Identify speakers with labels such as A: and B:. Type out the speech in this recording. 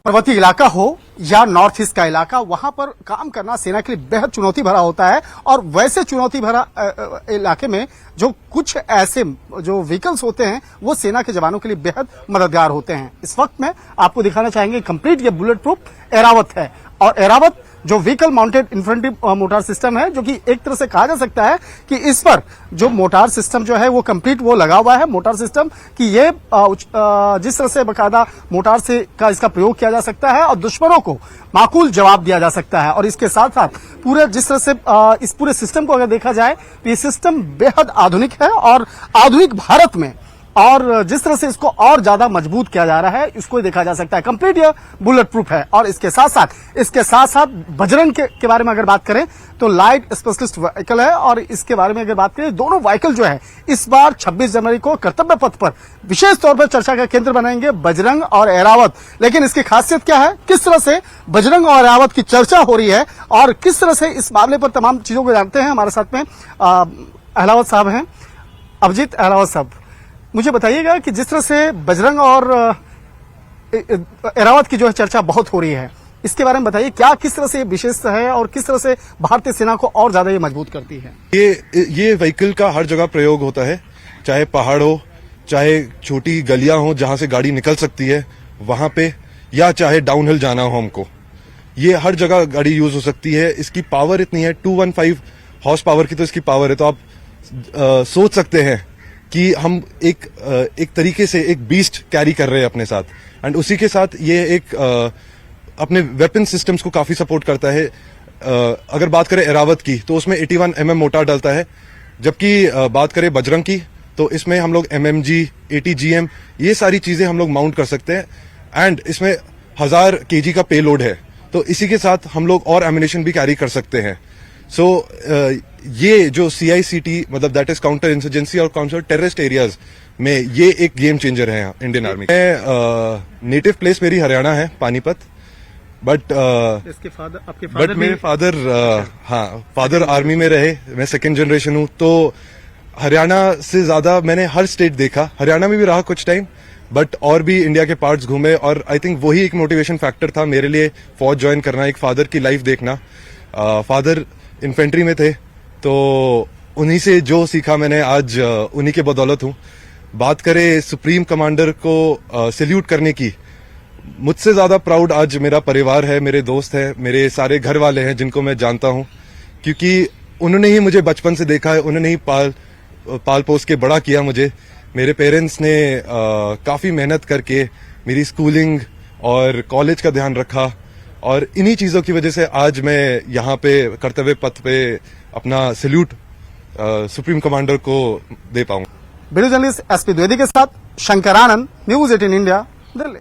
A: पर्वतीय इलाका हो या नॉर्थ ईस्ट का इलाका, वहां पर काम करना सेना के लिए बेहद चुनौती भरा होता है। और वैसे चुनौती भरा इलाके में जो कुछ ऐसे जो व्हीकल्स होते हैं वो सेना के जवानों के लिए बेहद मददगार होते हैं। इस वक्त में आपको दिखाना चाहेंगे कंप्लीट ये बुलेट प्रूफ एरावत है। और एरावत जो vehicle mounted infantry motor system है, जो कि एक तरह से कहा जा सकता है कि इस पर जो मोटार सिस्टम जो है वो कंप्लीट वो लगा हुआ है मोटार सिस्टम कि ये जिस तरह से बकायदा मोटार से का इसका प्रयोग किया जा सकता है और दुश्मनों को माकूल जवाब दिया जा सकता है। और इसके साथ साथ पूरे जिस तरह से इस पूरे सिस्टम को अगर देखा जाए तो ये सिस्टम बेहद आधुनिक है और आधुनिक भारत में और जिस तरह से इसको और ज्यादा मजबूत किया जा रहा है इसको देखा जा सकता है। कंप्लीट ये बुलेट प्रूफ है। और इसके साथ साथ बजरंग के बारे में अगर बात करें तो लाइट स्पेशलिस्ट व्हीकल है। और इसके बारे में अगर बात करें दोनों व्हीकल जो है इस बार 26 जनवरी को कर्तव्य पथ पर विशेष तौर पर चर्चा का केंद्र बनेंगे, बजरंग और एरावत। लेकिन इसकी खासियत क्या है, किस तरह से बजरंग और एरावत की चर्चा हो रही है और किस तरह से इस मामले पर तमाम चीजों को जानते हैं। हमारे साथ में अहलावत साहब हैं, अभिजीत अहलावत साहब। मुझे बताइएगा कि जिस तरह से बजरंग और एरावत की जो है चर्चा बहुत हो रही है, इसके बारे में बताइए क्या किस तरह से विशेष है और किस तरह से भारतीय सेना को और ज्यादा ये मजबूत करती है।
B: ये व्हीकल का हर जगह प्रयोग होता है, चाहे पहाड़ हो, चाहे छोटी गलियां हो जहां से गाड़ी निकल सकती है वहां पे, या चाहे डाउनहिल जाना हो हमको, ये हर जगह गाड़ी यूज हो सकती है। इसकी पावर इतनी है 215 हॉर्स पावर की तो इसकी पावर है। तो आप सोच सकते हैं कि हम एक तरीके से एक बीस्ट कैरी कर रहे हैं अपने साथ। एंड उसी के साथ ये एक अपने वेपन सिस्टम्स को काफी सपोर्ट करता है। अगर बात करें एरावत की तो उसमें 81 mm मोटार डलता है, जबकि बात करें बजरंग की तो इसमें हम लोग MMG 80 GM ये सारी चीजें हम लोग माउंट कर सकते हैं। एंड इसमें 1000 kg का पेलोड है, तो इसी के साथ हम लोग और एम्युनिशन भी कैरी कर सकते हैं। सो ये जो CICT मतलब दैट इज काउंटर इंसर्जेंसी और काउंटर टेररिस्ट एरियाज में ये एक गेम चेंजर है इंडियन आर्मी। नेटिव प्लेस मेरी हरियाणा है, पानीपत। बट मेरे फादर फादर आर्मी में रहे, मैं सेकेंड जनरेशन हूँ। तो हरियाणा से ज्यादा मैंने हर स्टेट देखा, हरियाणा में भी रहा कुछ टाइम, बट और भी इंडिया के पार्ट्स घूमे। और आई थिंक वही एक मोटिवेशन फैक्टर था मेरे लिए फौज ज्वाइन करना, एक फादर की लाइफ देखना। फादर इन्फेंट्री में थे तो उन्हीं से जो सीखा मैंने आज उन्हीं के बदौलत हूँ। बात करें सुप्रीम कमांडर को सैल्यूट करने की, मुझसे ज्यादा प्राउड आज मेरा परिवार है, मेरे दोस्त हैं, मेरे सारे घर वाले हैं जिनको मैं जानता हूँ, क्योंकि उन्होंने ही मुझे बचपन से देखा है, उन्होंने ही पाल पोस के बड़ा किया मुझे। मेरे पेरेंट्स ने काफी मेहनत करके मेरी स्कूलिंग और कॉलेज का ध्यान रखा और इन्हीं चीजों की वजह से आज मैं यहाँ पे कर्तव्य पथ पे अपना सैल्यूट सुप्रीम कमांडर को दे पाऊंगा।
A: वीडियो जर्नलिस्ट SP द्विवेदी के साथ शंकरानंद, न्यूज 18 इंडिया, दिल्ली।